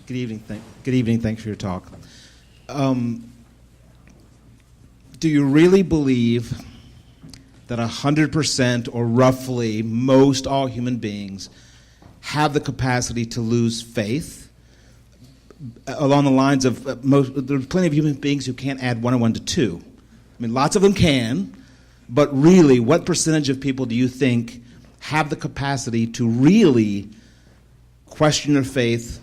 Good evening. Good evening. Thanks for your talk. Do you really believe that 100% or roughly most all human beings have the capacity to lose faith? Along the lines of there's plenty of human beings who can't add 1 and 1 to 2. I mean, lots of them can, but really, what percentage of people do you think have the capacity to really question their faith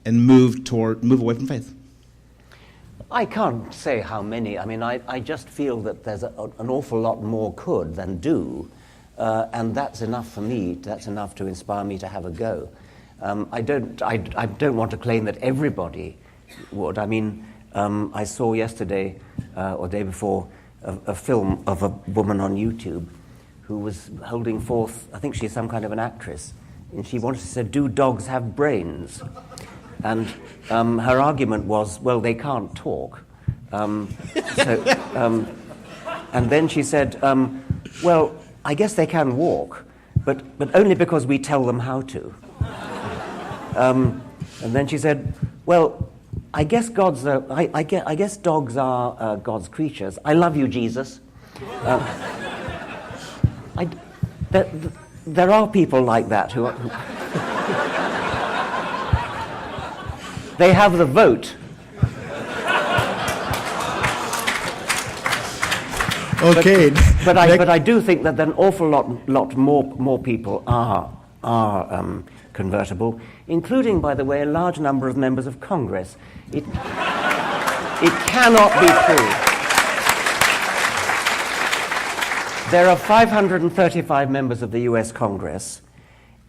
and move away from faith? I can't say how many. I mean, I just feel that there's an awful lot more could than do, and that's enough for me. That's enough to inspire me to have a go. I don't want to claim that everybody would. I mean, I saw yesterday or day before a film of a woman on YouTube who was holding forth. I think she's some kind of an actress, and she wanted to say, "Do dogs have brains?" And her argument was, well, they can't talk. And then she said, well, I guess they can walk, but only because we tell them how to. And then she said, well, I guess I guess dogs are God's creatures. I love you, Jesus. There are people like that who they have the vote. Okay. But I do think that an awful lot more people are convertible, including, by the way, a large number of members of Congress. It cannot be true. There are 535 members of the US Congress.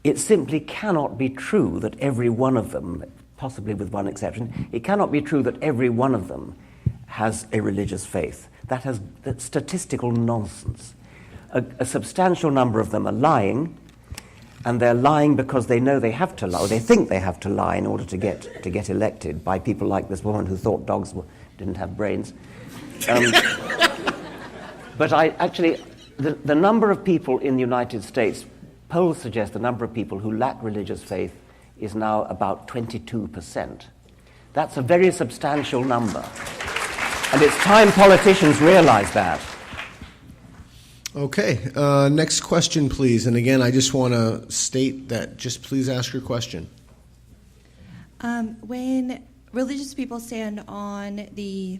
It simply cannot be true that every one of them, possibly with one exception, it cannot be true that every one of them has a religious faith. That's statistical nonsense. A substantial number of them are lying, and they're lying because they know they have to lie, or they think they have to lie in order to get elected by people like this woman who thought dogs didn't have brains. But the number of people in the United States, polls suggest the number of people who lack religious faith is now about 22%. That's a very substantial number. And it's time politicians realize that. Okay, next question, please. And again, I just want to state that just please ask your question. When religious people stand on the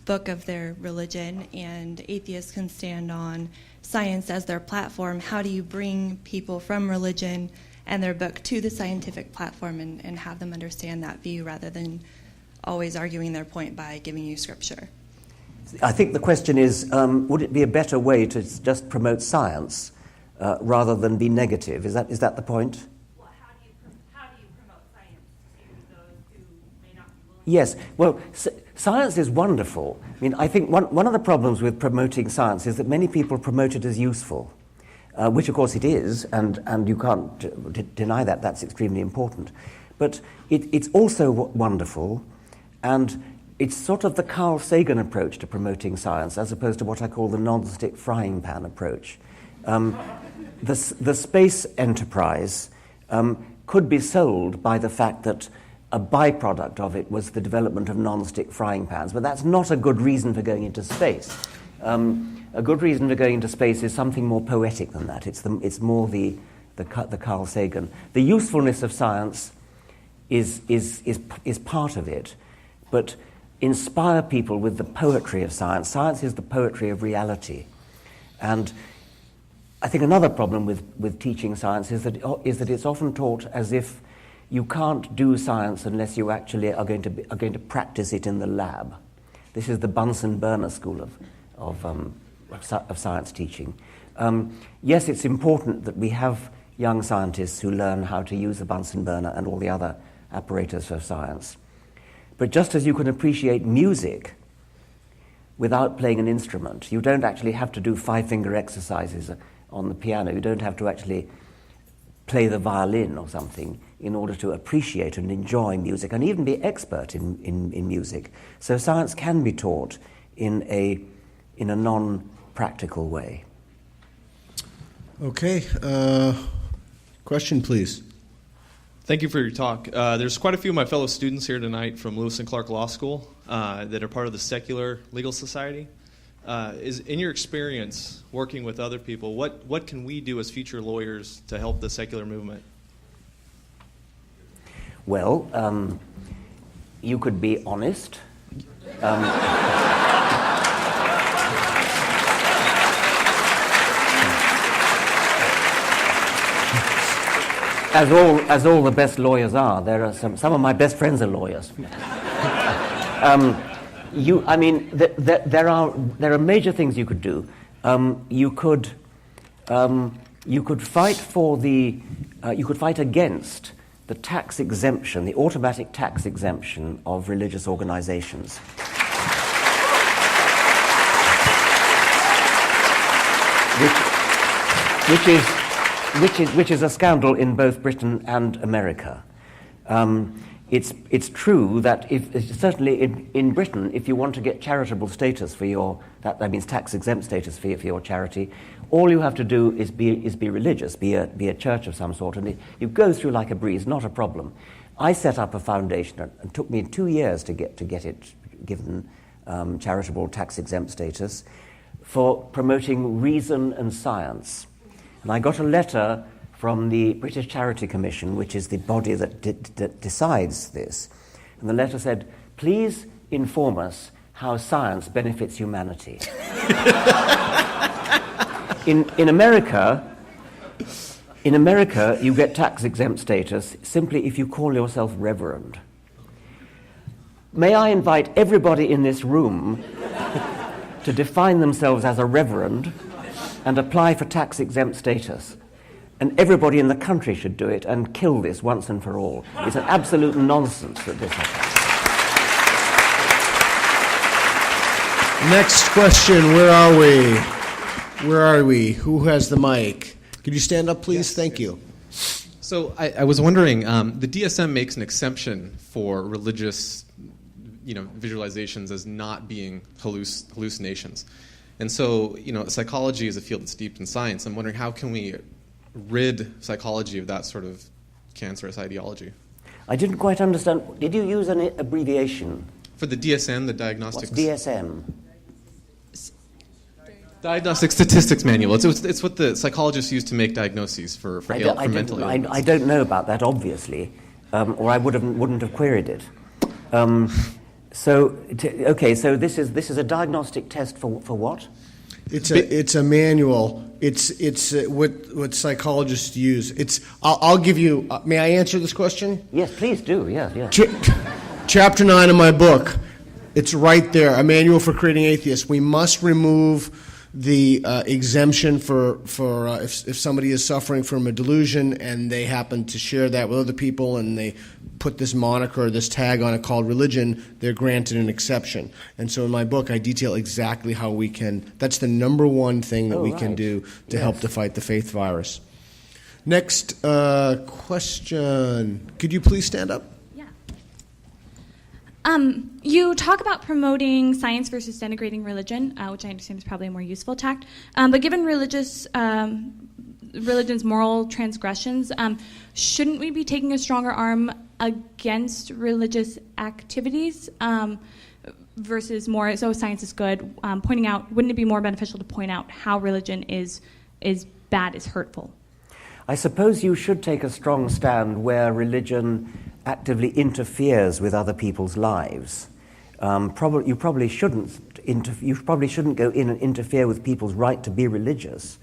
book of their religion and atheists can stand on science as their platform, how do you bring people from religion and their book to the scientific platform and have them understand that view rather than always arguing their point by giving you scripture? I think the question is, would it be a better way to just promote science rather than be negative? Is that the point? Well, how do you promote science to those who may not be willing? Yes. Well, science is wonderful. I mean, I think one of the problems with promoting science is that many people promote it as useful. Which of course it is, and you can't deny that. That's extremely important. But it's also wonderful, and it's sort of the Carl Sagan approach to promoting science, as opposed to what I call the non-stick frying pan approach. The space enterprise could be sold by the fact that a byproduct of it was the development of non-stick frying pans, but that's not a good reason for going into space. A good reason for going into space is something more poetic than that. It's more the Carl Sagan. The usefulness of science is part of it, but inspire people with the poetry of science. Science is the poetry of reality, and I think another problem with teaching science is that it's often taught as if you can't do science unless you actually are going to practice it in the lab. This is the Bunsen-Burner school of science teaching. Yes, it's important that we have young scientists who learn how to use the Bunsen burner and all the other apparatus of science. But just as you can appreciate music without playing an instrument, you don't actually have to do 5-finger exercises on the piano. You don't have to actually play the violin or something in order to appreciate and enjoy music and even be expert in music. So science can be taught in a non-practical way. Okay. Question, please. Thank you for your talk. There's quite a few of my fellow students here tonight from Lewis and Clark Law School that are part of the Secular Legal Society. In your experience working with other people, what can we do as future lawyers to help the secular movement? Well, you could be honest. As all the best lawyers are, there are some of my best friends are lawyers. There are major things you could do. You could fight against the tax exemption, the automatic tax exemption of religious organizations. Which is a scandal in both Britain and America. It's true that certainly in Britain, if you want to get charitable status for that means tax exempt status for your charity, all you have to do is be religious, be a church of some sort, and you go through like a breeze, not a problem. I set up a foundation, and it took me 2 years to get it given charitable tax exempt status for promoting reason and science. And I got a letter from the British Charity Commission, which is the body that decides this. And the letter said, please inform us how science benefits humanity. In America, you get tax-exempt status simply if you call yourself reverend. May I invite everybody in this room to define themselves as a reverend and apply for tax-exempt status. And everybody in the country should do it and kill this once and for all. It's an absolute nonsense that this happens. Next question, where are we? Who has the mic? Could you stand up, please? Yes, Thank you. So I was wondering, the DSM makes an exception for religious visualizations as not being hallucinations. And so, psychology is a field that's steeped in science. I'm wondering, how can we rid psychology of that sort of cancerous ideology? I didn't quite understand. Did you use an abbreviation? For the DSM, the Diagnostics... What's DSM? Diagnostic Statistics Manual. It's what the psychologists use to make diagnoses for mental illness. I don't know about that, obviously, or I wouldn't have queried it. So this is a diagnostic test for what? It's a manual. It's what psychologists use. I'll give you. May I answer this question? Yes, please do. Yeah. Chapter 9 of my book. It's right there. A manual for creating atheists. We must remove the exemption for if somebody is suffering from a delusion and they happen to share that with other people and they put this moniker, this tag on it called religion, they're granted an exception. And so in my book, I detail exactly how we can. That's the number one thing that we can do to help to fight the faith virus. Next question. Could you please stand up? You talk about promoting science versus denigrating religion, which I understand is probably a more useful tact. But given religion's moral transgressions, shouldn't we be taking a stronger arm against religious activities versus more, so science is good, pointing out, wouldn't it be more beneficial to point out how religion is bad, is hurtful? I suppose you should take a strong stand where religion actively interferes with other people's lives. You probably shouldn't go in and interfere with people's right to be religious.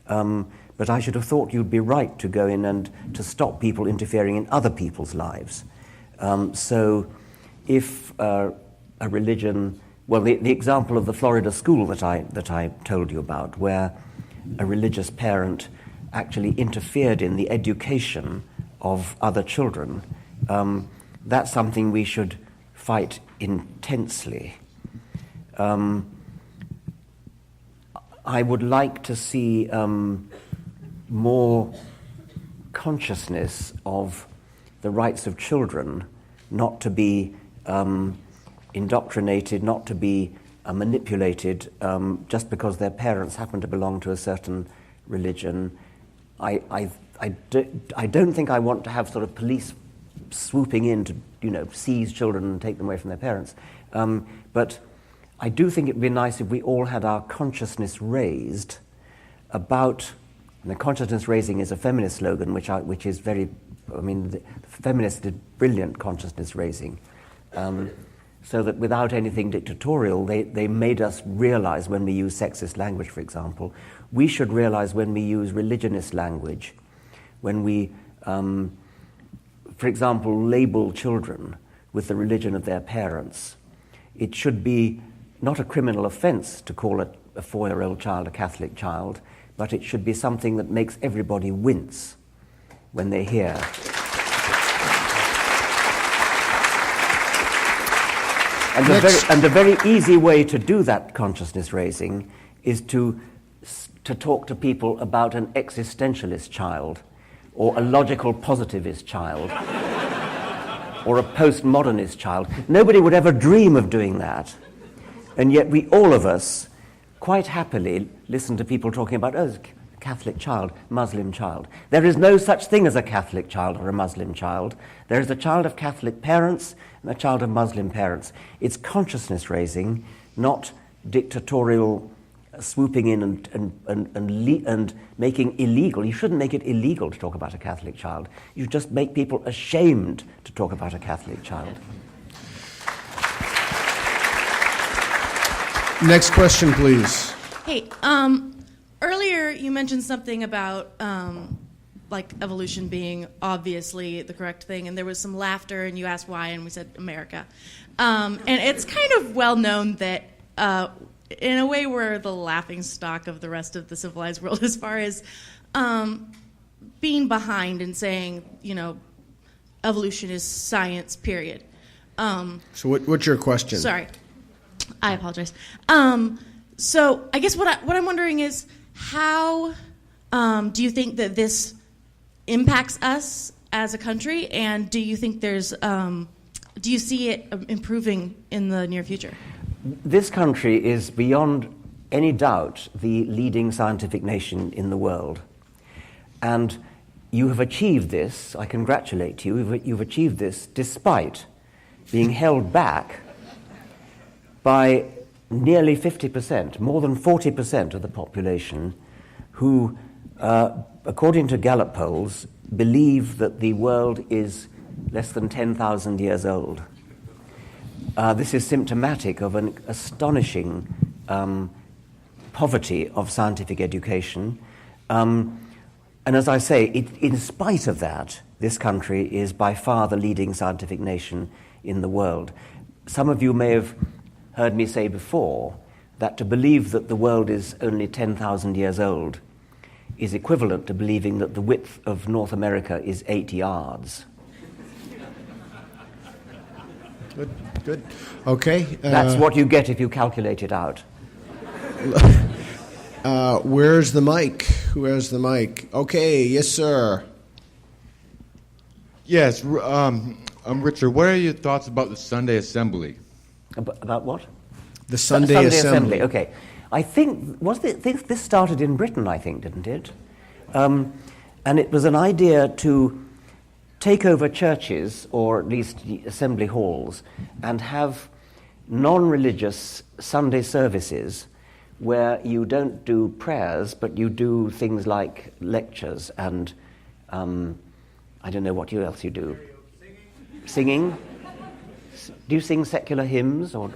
But I should have thought you'd be right to go in and to stop people interfering in other people's lives. So if a religion, well, the example of the Florida school that I told you about, where a religious parent actually interfered in the education of other children, that's something we should fight intensely. I would like to see more consciousness of the rights of children, not to be indoctrinated, not to be manipulated just because their parents happen to belong to a certain religion. I I don't think I want to have sort of police swooping in to, seize children and take them away from their parents. But I do think it would be nice if we all had our consciousness raised about, and the consciousness raising is a feminist slogan, which is very, the feminists did brilliant consciousness raising. So that without anything dictatorial, they made us realize when we use sexist language, for example. We should realize when we use religionist language, when we, for example, label children with the religion of their parents. It should be not a criminal offense to call a 4-year-old child a Catholic child, but it should be something that makes everybody wince when they hear. And a very easy way to do that consciousness raising is to talk to people about an existentialist child, or a logical positivist child, or a postmodernist child. Nobody would ever dream of doing that. And yet all of us, quite happily listen to people talking about, Catholic child, Muslim child. There is no such thing as a Catholic child or a Muslim child. There is a child of Catholic parents and a child of Muslim parents. It's consciousness raising, not dictatorial swooping in and making illegal. You shouldn't make it illegal to talk about a Catholic child. You just make people ashamed to talk about a Catholic child. Next question, please. Hey, earlier you mentioned something about evolution being obviously the correct thing, and there was some laughter, and you asked why, and we said America. And it's kind of well known that in a way we're the laughing stock of the rest of the civilized world as far as being behind and saying, evolution is science, period. So what's your question? Sorry. I apologize. So I guess what I'm wondering is how do you think that this impacts us as a country, and do you think do you see it improving in the near future? This country is beyond any doubt the leading scientific nation in the world. And you have achieved this, I congratulate you, you've achieved this despite being held back by nearly 50%, more than 40% of the population who, according to Gallup polls, believe that the world is less than 10,000 years old. This is symptomatic of an astonishing poverty of scientific education. And as I say, in spite of that, this country is by far the leading scientific nation in the world. Some of you may have heard me say before that to believe that the world is only 10,000 years old is equivalent to believing that the width of North America is 8 yards. Good. Okay. That's what you get if you calculate it out. Where's the mic? Who has the mic? Okay, yes, sir. Yes, Richard, what are your thoughts about the Sunday Assembly? About what? The Sunday Assembly. Okay. I think, this started in Britain, I think, didn't it? And it was an idea to take over churches, or at least assembly halls, and have non-religious Sunday services where you don't do prayers, but you do things like lectures and, I don't know what else you do. Singing? Do you sing secular hymns? I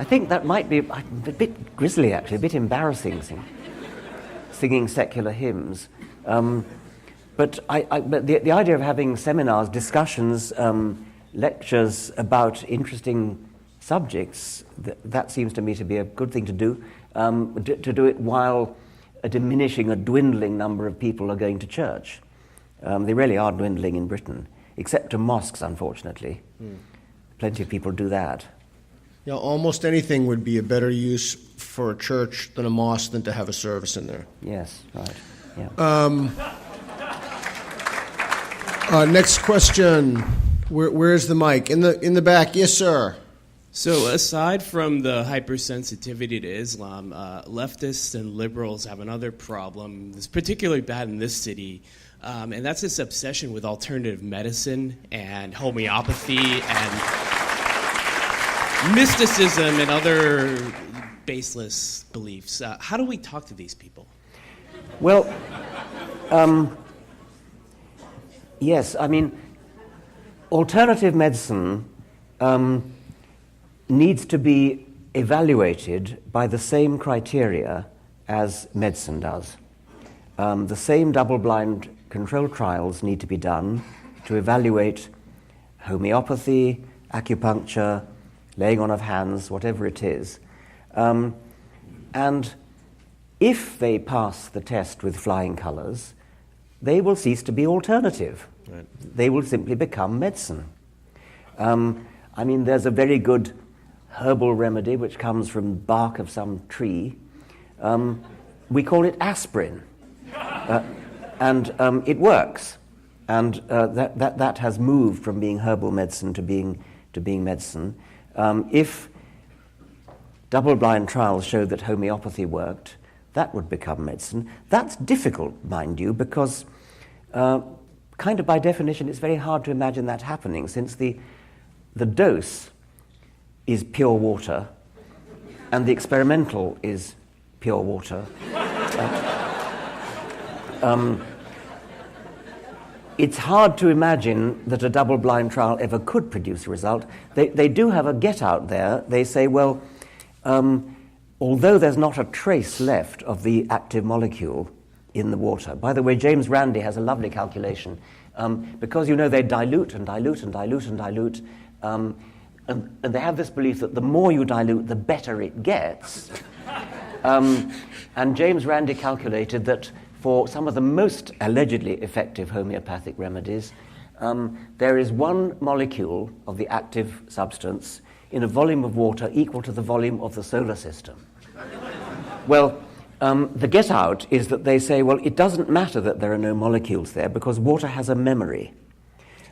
think that might be a bit grisly, actually, a bit embarrassing, singing secular hymns. But the idea of having seminars, discussions, lectures about interesting subjects, that seems to me to be a good thing to do, to do it while a dwindling number of people are going to church. They really are dwindling in Britain, except to mosques, unfortunately. Plenty of people do that. Yeah, almost anything would be a better use for a church than a mosque than to have a service in there. Yes, right. Yeah. Next question. Where's the mic? In the back. Yes, sir. So aside from the hypersensitivity to Islam, leftists and liberals have another problem that's particularly bad in this city, and that's this obsession with alternative medicine and homeopathy and mysticism and other baseless beliefs. How do we talk to these people? Well, yes, I mean, alternative medicine needs to be evaluated by the same criteria as medicine does. The same double-blind control trials need to be done to evaluate homeopathy, acupuncture, laying on of hands, whatever it is. And if they pass the test with flying colours, they will cease to be alternative. Right. They will simply become medicine. I mean, there's a very good herbal remedy which comes from bark of some tree. We call it aspirin. And it works. And that has moved from being herbal medicine to being medicine. If double-blind trials showed that homeopathy worked, that would become medicine. That's difficult, mind you, because kind of by definition it's very hard to imagine that happening, since the dose is pure water and the experimental is pure water. It's hard to imagine that a double-blind trial ever could produce a result. They do have a get-out there. They say, well, although there's not a trace left of the active molecule in the water. By the way, James Randi has a lovely calculation. Because, they dilute and dilute and dilute and dilute, and they have this belief that the more you dilute, the better it gets. And James Randi calculated that for some of the most allegedly effective homeopathic remedies, there is one molecule of the active substance in a volume of water equal to the volume of the solar system. Well, the get-out is that they say, well, it doesn't matter that there are no molecules there because water has a memory.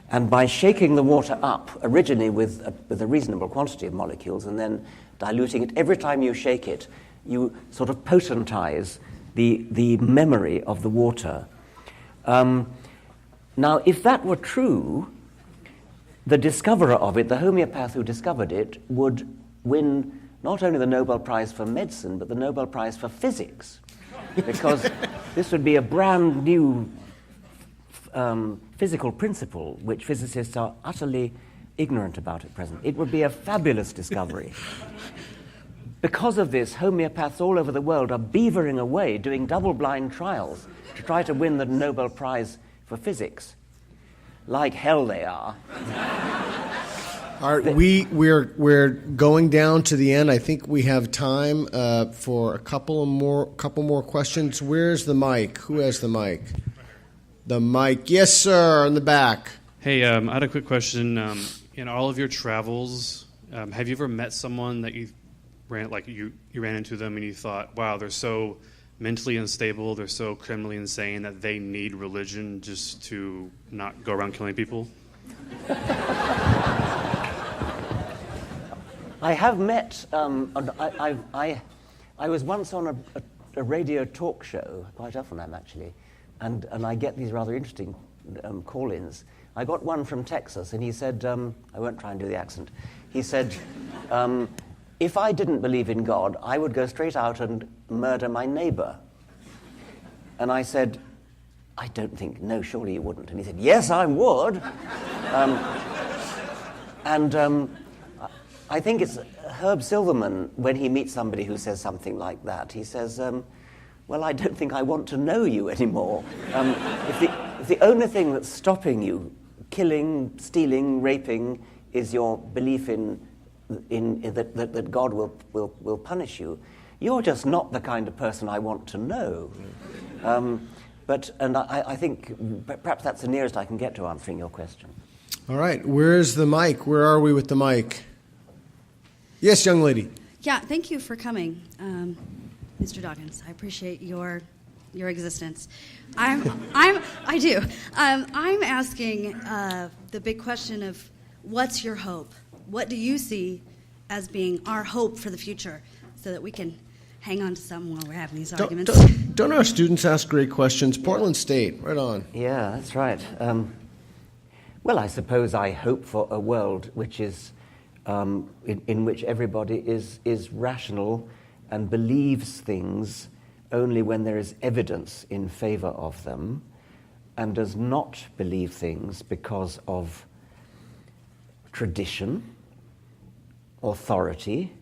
And by shaking the water up, originally with a reasonable quantity of molecules, and then diluting it, every time you shake it, you sort of potentize the memory of the water. Now, if that were true, the discoverer of it, the homeopath who discovered it, would win not only the Nobel Prize for medicine, but the Nobel Prize for physics, because this would be a brand new physical principle which physicists are utterly ignorant about at present. It would be a fabulous discovery. Because of this, homeopaths all over the world are beavering away doing double-blind trials to try to win the Nobel Prize for physics. Like hell they are. All right, we're going down to the end. I think we have time for a couple more questions. Where's the mic? Who has the mic? The mic, yes, sir, in the back. Hey, I had a quick question. In all of your travels, have you ever met someone that you ran into them and you thought, wow, they're so mentally unstable, they're so criminally insane that they need religion just to not go around killing people? I have met. I was once on a radio talk show. Quite often I'm actually. And I get these rather interesting call-ins. I got one from Texas, and he said, I won't try and do the accent. He said, if I didn't believe in God, I would go straight out and murder my neighbor. And I said, I don't think, no, surely you wouldn't. And he said, yes, I would. I think it's Herb Silverman, when he meets somebody who says something like that, he says, well, I don't think I want to know you anymore. If the only thing that's stopping you killing, stealing, raping is your belief in that God will punish you, you're just not the kind of person I want to know. I think perhaps that's the nearest I can get to answering your question. All right, where's the mic? Where are we with the mic? Yes, young lady. Yeah, thank you for coming. Mr. Dawkins, I appreciate your existence. I do. I'm asking the big question of what's your hope? What do you see as being our hope for the future so that we can hang on to something while we're having these arguments. Don't our students ask great questions? Portland State, right on. Yeah, that's right. Well, I suppose I hope for a world which is in which everybody is rational and believes things only when there is evidence in favor of them, and does not believe things because of tradition, authority,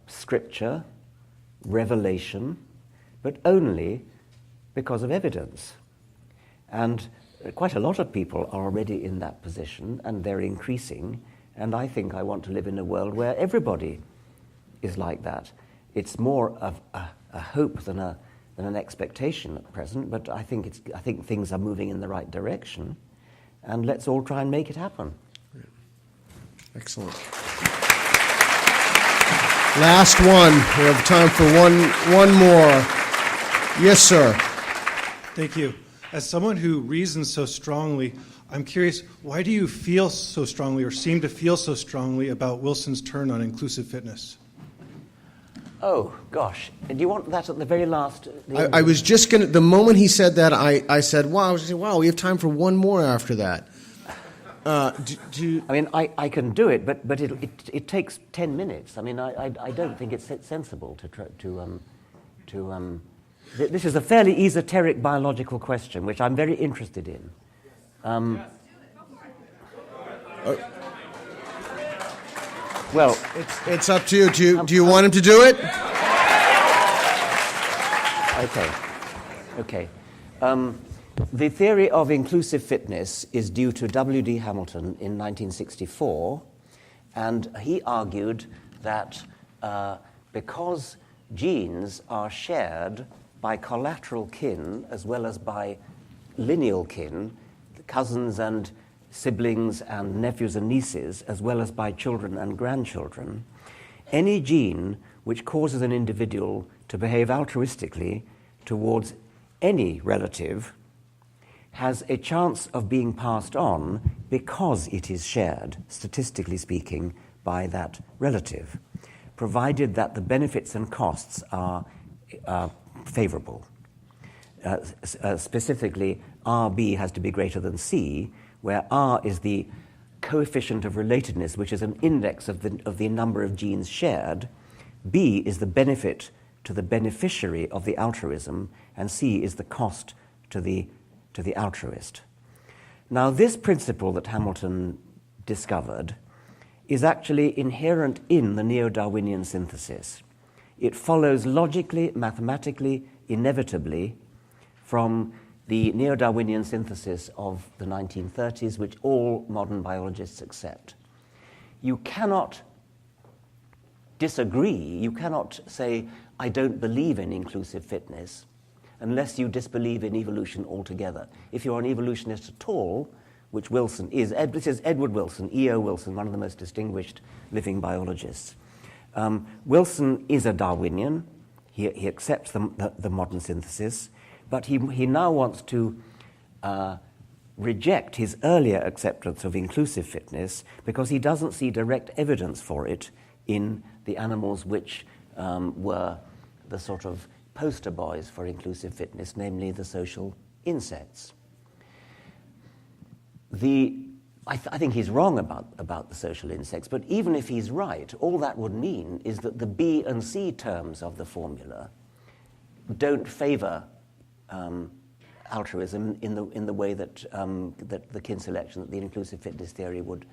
scripture, revelation, but only because of evidence. And quite a lot of people are already in that position, and they're increasing, and I think I want to live in a world where everybody is like that. It's more of a hope than an expectation at present, but I think things are moving in the right direction, and let's all try and make it happen. Excellent. Last one. We have time for one more. Yes, sir. Thank you. As someone who reasons so strongly, I'm curious, why do you feel so strongly or seem to feel so strongly about Wilson's turn on inclusive fitness? Oh, gosh. Do you want that at the very last? I was just going to, the moment he said that, I said, wow, I was saying, wow, we have time for one more after that. I mean, I can do it, but it takes 10 minutes. I mean, I don't think it's sensible to try to this is a fairly esoteric biological question, which I'm very interested in. Well, it's up to you. Do you want him to do it? Okay. The theory of inclusive fitness is due to W.D. Hamilton in 1964, and he argued that because genes are shared by collateral kin as well as by lineal kin, cousins and siblings and nephews and nieces, as well as by children and grandchildren, any gene which causes an individual to behave altruistically towards any relative has a chance of being passed on because it is shared, statistically speaking, by that relative, provided that the benefits and costs are favorable. Specifically, RB has to be greater than C, where R is the coefficient of relatedness, which is an index of the number of genes shared. B is the benefit to the beneficiary of the altruism, and C is the cost to the altruist. Now, this principle that Hamilton discovered is actually inherent in the neo-Darwinian synthesis. It follows logically, mathematically, inevitably from the neo-Darwinian synthesis of the 1930s, which all modern biologists accept. You cannot disagree, you cannot say, I don't believe in inclusive fitness, unless you disbelieve in evolution altogether. If you're an evolutionist at all, which Wilson is, this is Edward Wilson, E.O. Wilson, one of the most distinguished living biologists. Wilson is a Darwinian. He accepts the modern synthesis, but he now wants to reject his earlier acceptance of inclusive fitness because he doesn't see direct evidence for it in the animals which were the sort of poster boys for inclusive fitness, namely the social insects. I think he's wrong about the social insects, but even if he's right, all that would mean is that the B and C terms of the formula don't favor altruism in the way that the kin selection, that the inclusive fitness theory would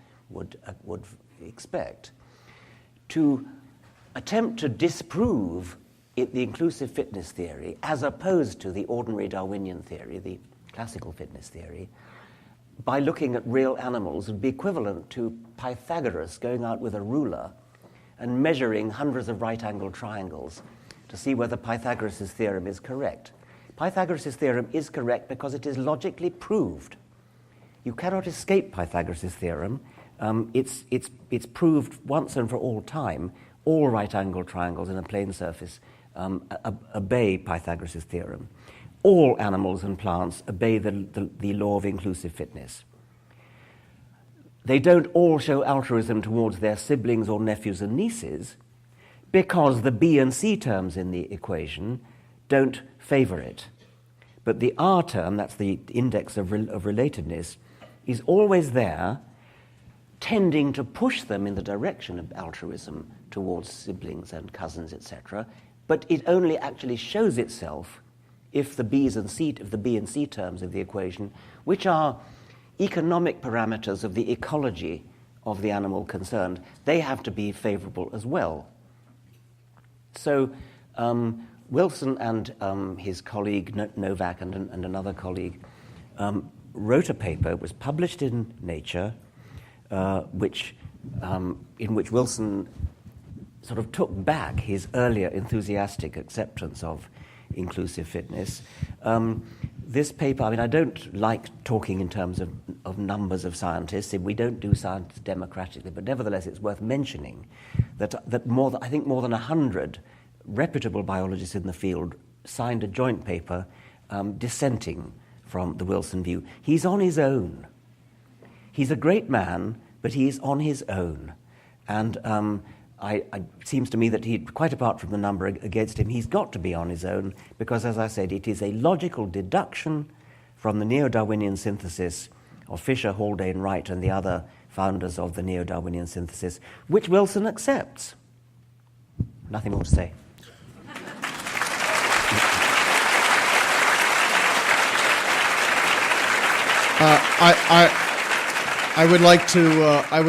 expect. To attempt to disprove the inclusive fitness theory, as opposed to the ordinary Darwinian theory, the classical fitness theory, by looking at real animals would be equivalent to Pythagoras going out with a ruler and measuring hundreds of right-angled triangles to see whether Pythagoras' theorem is correct. Pythagoras' theorem is correct because it is logically proved. You cannot escape Pythagoras' theorem. It's proved once and for all time. All right-angled triangles in a plane surface obey Pythagoras' theorem. All animals and plants obey the law of inclusive fitness. they don't all show altruism towards their siblings or nephews and nieces because the B and C terms in the equation don't favor it. But the R term, that's the index of relatedness, is always there, tending to push them in the direction of altruism towards siblings and cousins, etc. But it only actually shows itself if the B and C terms of the equation, which are economic parameters of the ecology of the animal concerned, they have to be favorable as well. So Wilson and his colleague Novak and another colleague wrote a paper. It was published in Nature, in which Wilson sort of took back his earlier enthusiastic acceptance of inclusive fitness. This paper, I mean, I don't like talking in terms of numbers of scientists. We don't do science democratically, but nevertheless it's worth mentioning that I think more than 100 reputable biologists in the field signed a joint paper dissenting from the Wilson view. He's on his own. He's a great man, but he is on his own. And it seems to me that quite apart from the number against him, he's got to be on his own because, as I said, it is a logical deduction from the neo-Darwinian synthesis of Fisher, Haldane, Wright, and the other founders of the neo-Darwinian synthesis, which Wilson accepts. Nothing more to say. I would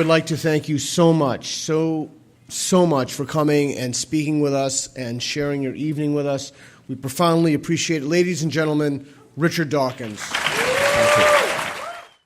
like to thank you so much for coming and speaking with us and sharing your evening with us. We profoundly appreciate it. Ladies and gentlemen, Richard Dawkins.